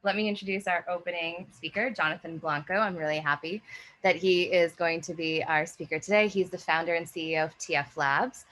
Let me introduce our opening speaker, Jonathan Blanco. I'm really happy that he is going to be our speaker today. He's the founder and CEO of TF Labs,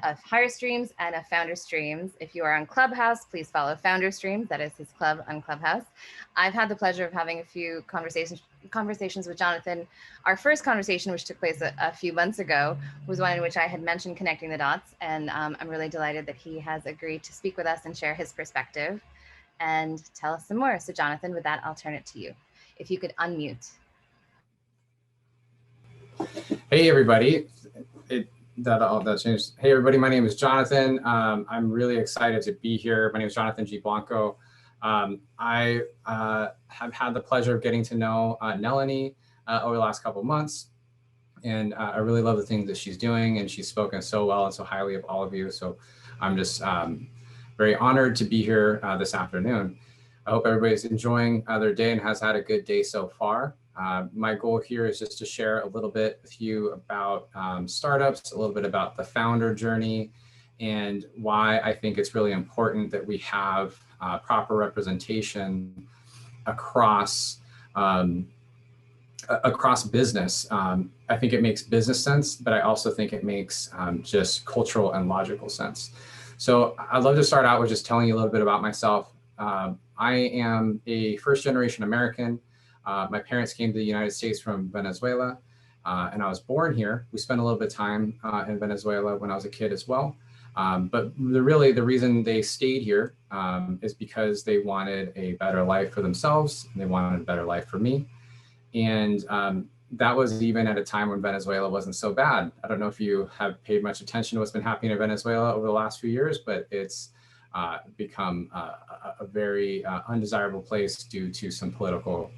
of Hire Streams and of Founder Streams. If you are on Clubhouse, please follow Founder Streams. That is his club on Clubhouse. I've had the pleasure of having a few conversations with Jonathan. Our first conversation, which took place a few months ago, was one in which I had mentioned connecting the dots, and I'm really delighted that he has agreed to speak with us and share his perspective and tell us some more. So Jonathan, with that, I'll turn it to you. If you could unmute. Hey everybody, that changed. Hey everybody, my name is Jonathan. I'm really excited to be here. My name is Jonathan G. Blanco. I have had the pleasure of getting to know Nelanie over the last couple of months. And I really love the things that she's doing, and she's spoken so well and so highly of all of you. So I'm just very honored to be here this afternoon. I hope everybody's enjoying their day and has had a good day so far. My goal here is just to share a little bit with you about startups, a little bit about the founder journey, and why I think it's really important that we have proper representation across business. I think it makes business sense, but I also think it makes just cultural and logical sense. So I'd love to start out with just telling you a little bit about myself. I am a first-generation American. My parents came to the United States from Venezuela, and I was born here. We spent a little bit of time in Venezuela when I was a kid as well. But the reason they stayed here is because they wanted a better life for themselves, and they wanted a better life for me. And that was even at a time when Venezuela wasn't so bad. I don't know if you have paid much attention to what's been happening in Venezuela over the last few years, but it's become a very undesirable place due to some political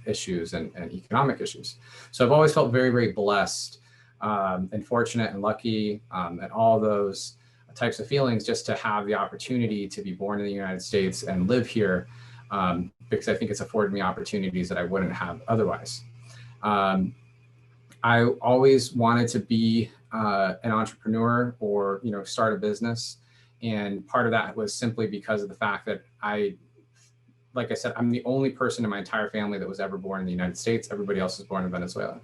issues and economic issues. So I've always felt very, very blessed and fortunate and lucky and all those types of feelings just to have the opportunity to be born in the United States and live here, because I think it's afforded me opportunities that I wouldn't have otherwise. I always wanted to be an entrepreneur or, start a business. And part of that was simply because of the fact that like I said, I'm the only person in my entire family that was ever born in the United States. Everybody else was born in Venezuela.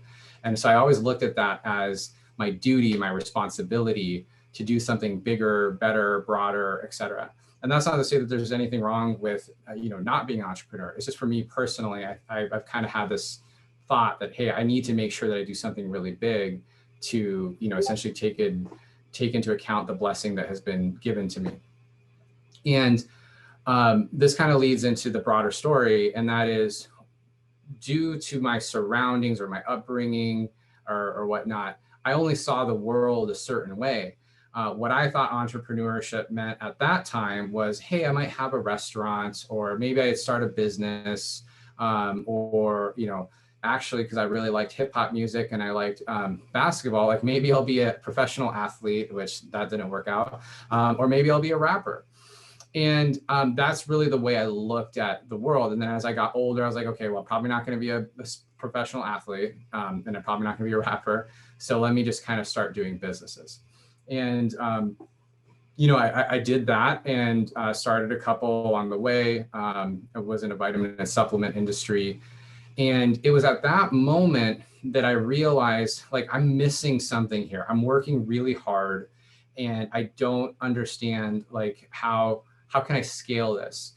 And so I always looked at that as my duty, my responsibility to do something bigger, better, broader, et cetera. And that's not to say that there's anything wrong with, not being an entrepreneur. It's just for me personally, I've kind of had this thought that, hey, I need to make sure that I do something really big to, essentially take into account the blessing that has been given to me. And this kind of leads into the broader story, and that is due to my surroundings or my upbringing or whatnot, I only saw the world a certain way. What I thought entrepreneurship meant at that time was, hey, I might have a restaurant, or maybe I'd start a business, or, actually, because I really liked hip hop music and I liked basketball, like maybe I'll be a professional athlete, which that didn't work out, or maybe I'll be a rapper. And that's really the way I looked at the world. And then as I got older, I was like, okay, well, probably not going to be a professional athlete, and I'm probably not going to be a rapper. So let me just kind of start doing businesses. And, I did that and started a couple along the way. I was in a vitamin and supplement industry. And it was at that moment that I realized, like, I'm missing something here. I'm working really hard and I don't understand, like, how can I scale this?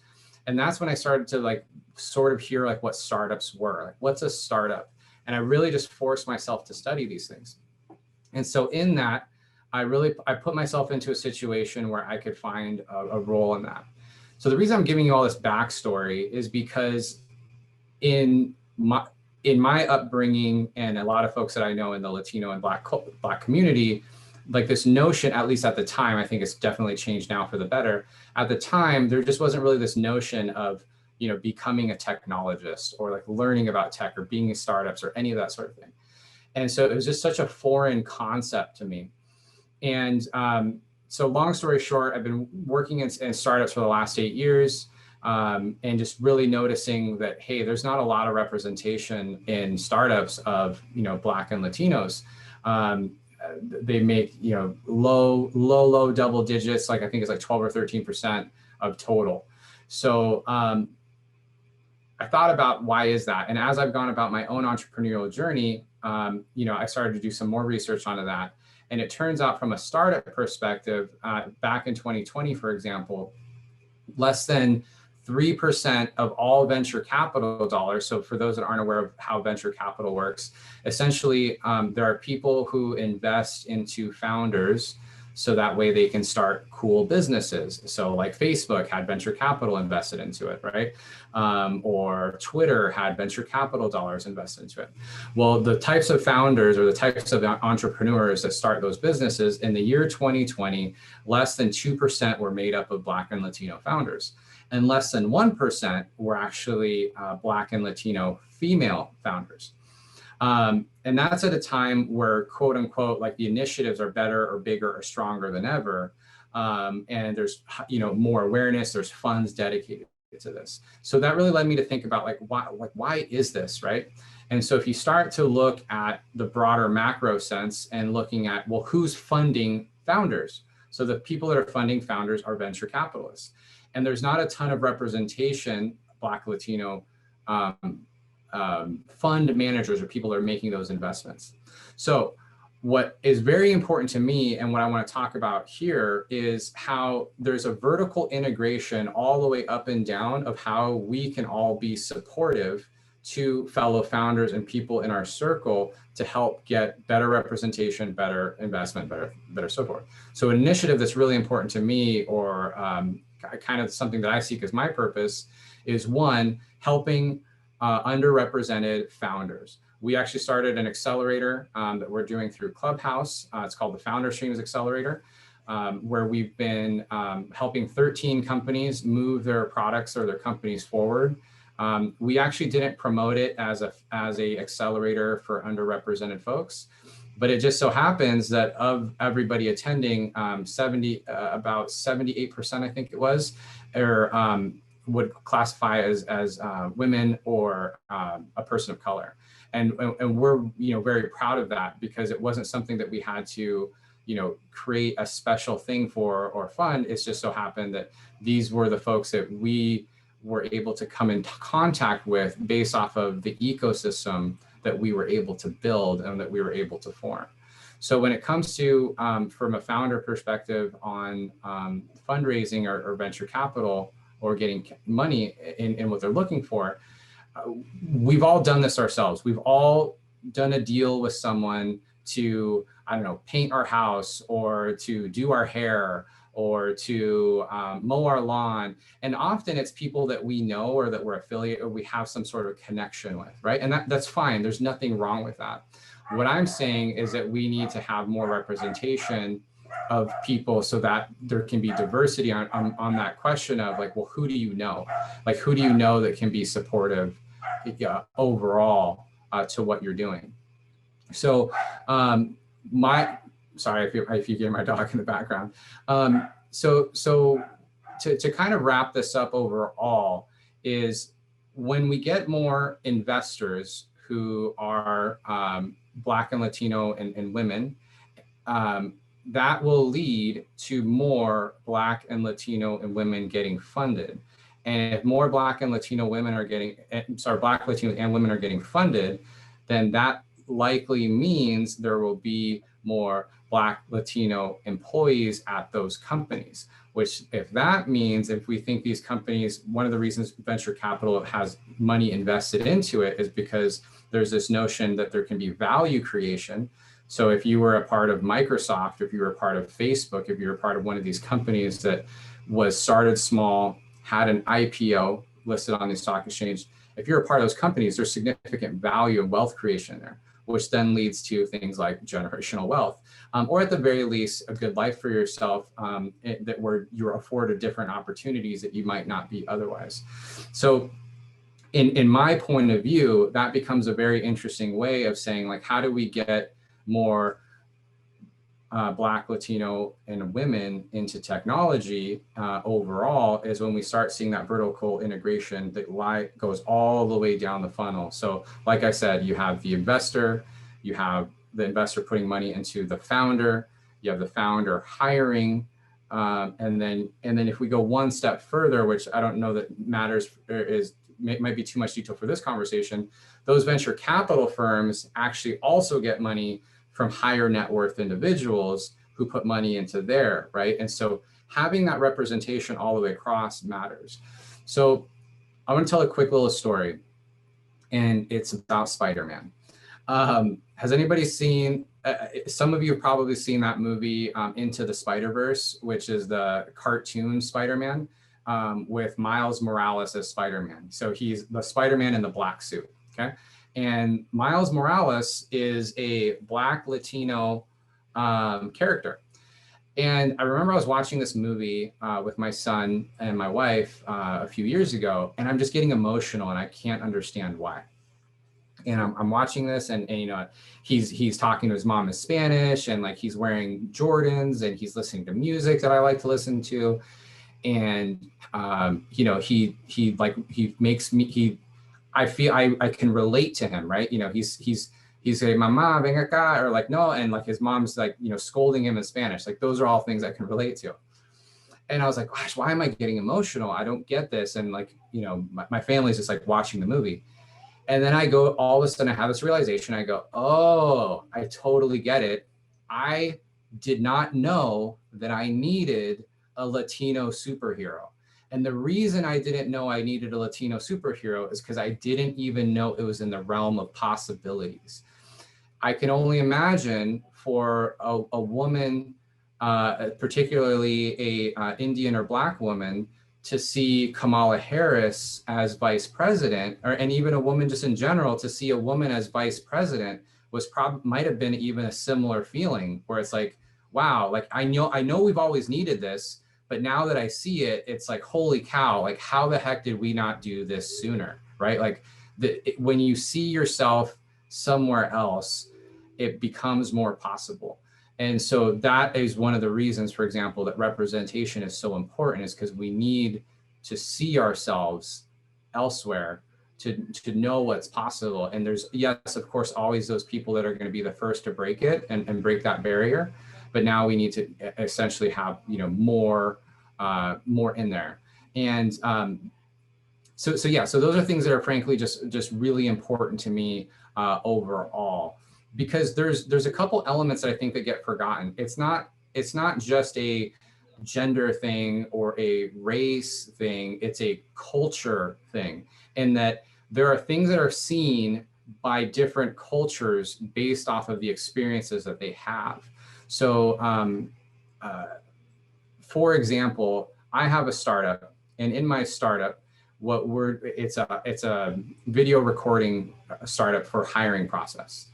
And that's when I started to sort of hear what startups were, like, what's a startup? And I really just forced myself to study these things. And so in that, I put myself into a situation where I could find a role in that. So the reason I'm giving you all this backstory is because in my upbringing, and a lot of folks that I know in the Latino and Black community, like this notion, at least at the time, I think it's definitely changed now for the better. At the time, there just wasn't really this notion of, becoming a technologist or learning about tech or being in startups or any of that sort of thing. And so it was just such a foreign concept to me. And so long story short, I've been working in startups for the last 8 years. And just really noticing that, hey, there's not a lot of representation in startups of, Black and Latinos. They make, low double digits, I think it's 12 or 13% of total. So I thought about why is that? And as I've gone about my own entrepreneurial journey, I started to do some more research onto that. And it turns out from a startup perspective, back in 2020, for example, less than 3% of all venture capital dollars. So for those that aren't aware of how venture capital works, essentially there are people who invest into founders so that way they can start cool businesses. So like Facebook had venture capital invested into it, right? Or Twitter had venture capital dollars invested into it. Well, the types of founders or the types of entrepreneurs that start those businesses in the year 2020, less than 2% were made up of Black and Latino founders. And less than 1% were actually Black and Latino female founders. And that's at a time where, quote unquote, like the initiatives are better or bigger or stronger than ever. And there's, more awareness, there's funds dedicated to this. So that really led me to think about why is this, right? And so if you start to look at the broader macro sense and looking at, well, who's funding founders? So the people that are funding founders are venture capitalists. And there's not a ton of representation, Black, Latino, fund managers or people that are making those investments. So what is very important to me and what I want to talk about here is how there's a vertical integration all the way up and down of how we can all be supportive to fellow founders and people in our circle to help get better representation, better investment, better so forth. So an initiative that's really important to me, or kind of something that I seek as my purpose, is one, helping underrepresented founders. We actually started an accelerator that we're doing through Clubhouse. It's called the Founder Streams Accelerator, where we've been helping 13 companies move their products or their companies forward. We actually didn't promote it as a accelerator for underrepresented folks, but it just so happens that of everybody attending, about 78%, I think it was, would classify as women or a person of color. And we're very proud of that, because it wasn't something that we had to create a special thing for or fund. It's just so happened that these were the folks that we were able to come into contact with based off of the ecosystem that we were able to build and that we were able to form. So when it comes to, from a founder perspective on fundraising or venture capital, or getting money in what they're looking for, we've all done this ourselves. We've all done a deal with someone to, paint our house, or to do our hair, or to mow our lawn. And often it's people that we know or that we're affiliated or we have some sort of connection with, right? And that's fine. There's nothing wrong with that. What I'm saying is that we need to have more representation of people so that there can be diversity on that question of like, well, who do you know? Like, who do you know that can be supportive overall to what you're doing? So sorry if you hear my dog in the background. So to kind of wrap this up overall is when we get more investors who are Black and Latino and women, that will lead to more Black and Latino and women getting funded. And if more Black and Latino women are getting, Black, Latino and women are getting funded, then that likely means there will be more Black, Latino employees at those companies, which if that means, if we think these companies, one of the reasons venture capital has money invested into it is because there's this notion that there can be value creation. So if you were a part of Microsoft, if you were a part of Facebook, if you were a part of one of these companies that was started small, had an IPO listed on the stock exchange, if you're a part of those companies, there's significant value and wealth creation there, which then leads to things like generational wealth, or at the very least, a good life for yourself, that where you're afforded different opportunities that you might not be otherwise. So in my point of view, that becomes a very interesting way of saying, like, how do we get more Black, Latino, and women into technology overall, is when we start seeing that vertical integration that goes all the way down the funnel. So like I said, you have the investor, you have the investor putting money into the founder, you have the founder hiring, and then if we go one step further, which I don't know that matters, is might be too much detail for this conversation, those venture capital firms actually also get money from higher net worth individuals who put money into there, right? And so having that representation all the way across matters. So I want to tell a quick little story, and it's about Spider-Man. Has anybody seen, some of you have probably seen that movie, Into the Spider-Verse, which is the cartoon Spider-Man, with Miles Morales as Spider-Man. So he's the Spider-Man in the black suit, okay? And Miles Morales is a Black Latino character. And I remember I was watching this movie with my son and my wife a few years ago, and I'm just getting emotional and I can't understand why. And I'm watching this, and you know, he's talking to his mom in Spanish, and like he's wearing Jordans, and he's listening to music that I like to listen to, and you know, he makes me, I feel I can relate to him, right? You know, he's saying, "Mama, ven acá," or like, no, and like his mom's like, you know, scolding him in Spanish. Like those are all things I can relate to. And I was like, gosh, why am I getting emotional? I don't get this. And like, you know, my family's just like watching the movie. And then I go, all of a sudden I have this realization. I go, oh, I totally get it. I did not know that I needed a Latino superhero. And the reason I didn't know I needed a Latino superhero is because I didn't even know it was in the realm of possibilities. I can only imagine for a woman, particularly a Indian or Black woman, to see Kamala Harris as vice president, and even a woman just in general, to see a woman as vice president might have been even a similar feeling where it's like, wow, like I know we've always needed this, but now that I see it, it's like, holy cow, like how the heck did we not do this sooner, right? Like when you see yourself somewhere else, it becomes more possible. And so that is one of the reasons, for example, that representation is so important, is because we need to see ourselves elsewhere to know what's possible. And there's, yes, of course, always those people that are going to be the first to break it and break that barrier. But now we need to essentially have, you know, more in there. And so those are things that are frankly just really important to me overall. Because there's a couple elements that I think that get forgotten. It's not just a gender thing or a race thing, it's a culture thing. And that there are things that are seen by different cultures based off of the experiences that they have. So for example, I have a startup, and in my startup, it's a video recording startup for hiring process.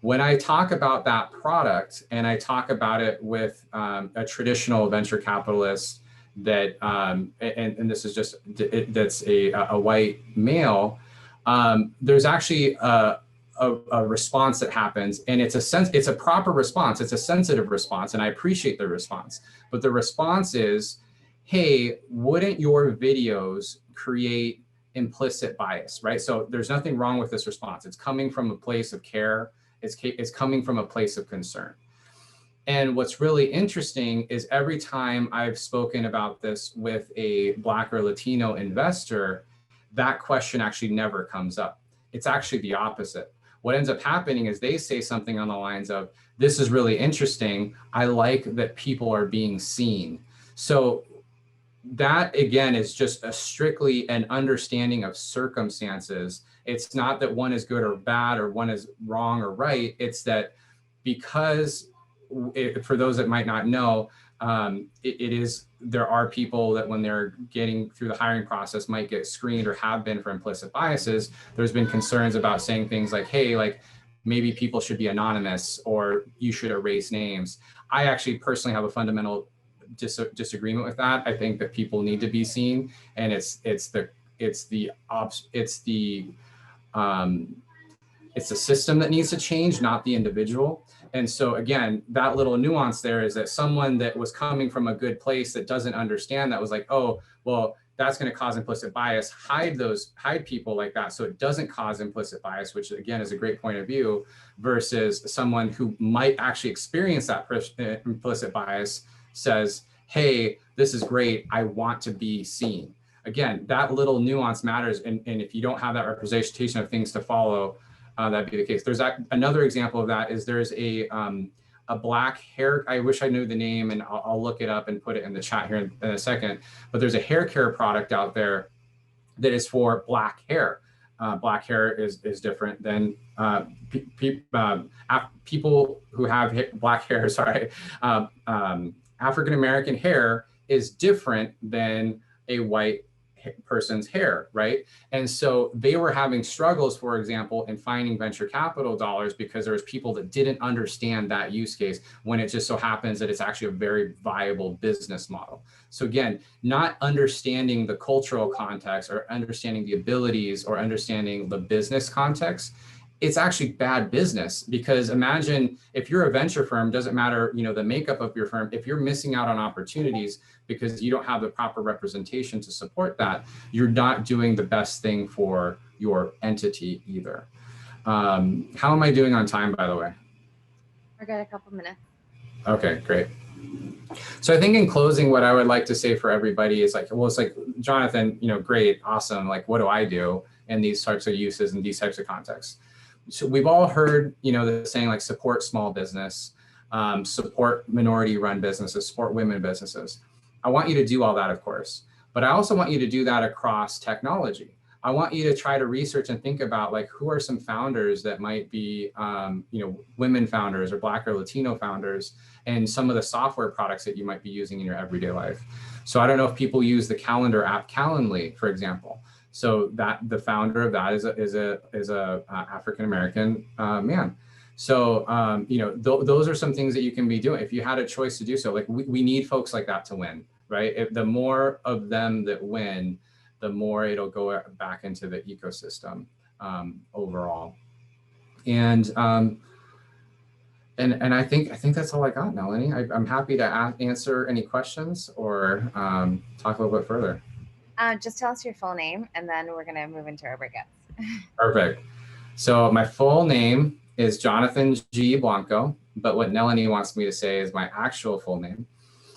When I talk about that product and I talk about it with a traditional venture capitalist that, and this is just, that's a white male, there's actually a response that happens, and it's a proper response. It's a sensitive response, and I appreciate the response. But the response is, hey, wouldn't your videos create implicit bias, right? So there's nothing wrong with this response. It's coming from a place of care. It's coming from a place of concern. And what's really interesting is every time I've spoken about this with a Black or Latino investor, that question actually never comes up. It's actually the opposite. What ends up happening is they say something on the lines of, this is really interesting. I like that people are being seen. So that, again, is just strictly an understanding of circumstances. It's not that one is good or bad or one is wrong or right. It's that because, for those that might not know, there are people that when they're getting through the hiring process might get screened or have been for implicit biases. There's been concerns about saying things like, hey, like maybe people should be anonymous or you should erase names. I actually personally have a fundamental disagreement with that. I think that people need to be seen, and it's the system that needs to change, not the individual. And so again, that little nuance there is that someone that was coming from a good place that doesn't understand that was like, oh, well, that's going to cause implicit bias, hide people like that so it doesn't cause implicit bias, which again is a great point of view, versus someone who might actually experience that implicit bias says, hey, this is great, I want to be seen. again, that little nuance matters. And if you don't have that representation of things to follow, that'd be the case. There's another example of that is there's a black hair, I wish I knew the name, and I'll look it up and put it in the chat here in a second, but there's a hair care product out there that is for black hair. Black hair is different than people who have black hair, sorry. African-American hair is different than a white person's hair, right? And so they were having struggles, for example, in finding venture capital dollars because there was people that didn't understand that use case, when it just so happens that it's actually a very viable business model. So again, not understanding the cultural context or understanding the abilities or understanding the business context, it's actually bad business. Because imagine if you're a venture firm, doesn't matter, you know, the makeup of your firm, if you're missing out on opportunities because you don't have the proper representation to support that, you're not doing the best thing for your entity either. How am I doing on time, by the way? We're good, a couple minutes. Okay, great. So I think in closing, what I would like to say for everybody is like, well, it's like, Jonathan, you know, great, awesome. Like, what do I do in these types of uses and these types of contexts? So we've all heard, you know, the saying like support small business, support minority run businesses, support women businesses. I want you to do all that, of course, but I also want you to do that across technology. I want you to try to research and think about like, who are some founders that might be, you know, women founders or Black or Latino founders, and some of the software products that you might be using in your everyday life. So I don't know if people use the calendar app Calendly, for example. So that the founder of that is a African-American man. So, you know, those are some things that you can be doing if you had a choice to do so. Like we need folks like that to win, right? If the more of them that win, the more it'll go back into the ecosystem overall. And I think that's all I got, Melanie. I'm happy to answer any questions or talk a little bit further. Just tell us your full name, and then we're going to move into our breakouts. Perfect. So my full name is Jonathan G. Blanco, but what Melanie wants me to say is my actual full name.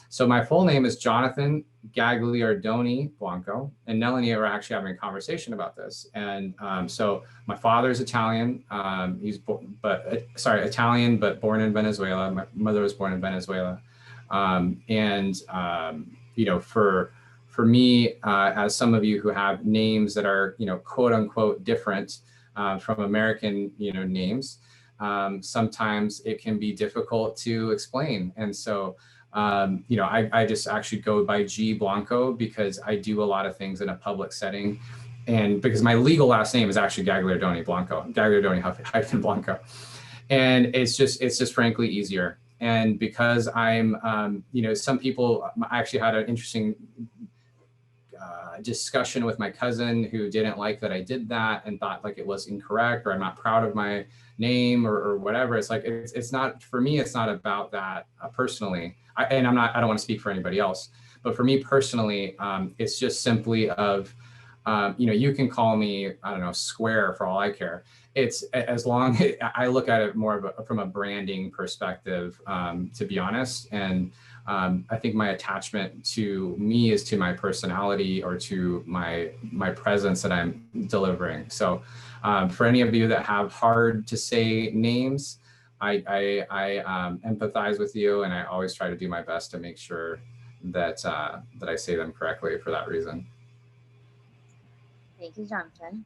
So my full name is Jonathan Gagliardoni Blanco, and Melanie and I were actually having a conversation about this. And so my father is Italian. Italian, but born in Venezuela. My mother was born in Venezuela. You know, for me, as some of you who have names that are, you know, quote unquote different from American, you know, names, sometimes it can be difficult to explain. And so, you know, I just actually go by G Blanco because I do a lot of things in a public setting. And because my legal last name is actually Gagliardoni Blanco, Gagliardoni - Blanco. And it's just frankly easier. And because I'm, you know, some people, I actually had an interesting discussion with my cousin who didn't like that I did that and thought like it was incorrect or I'm not proud of my name or whatever. It's like, it's not, for me, it's not about that personally. I don't want to speak for anybody else, but for me personally, it's just simply of, you know, you can call me, I don't know, Square for all I care. It's as long as I look at it more of from a branding perspective, to be honest. And I think my attachment to me is to my personality or to my presence that I'm delivering. So for any of you that have hard to say names, I empathize with you, and I always try to do my best to make sure that that I say them correctly for that reason. Thank you, Jonathan.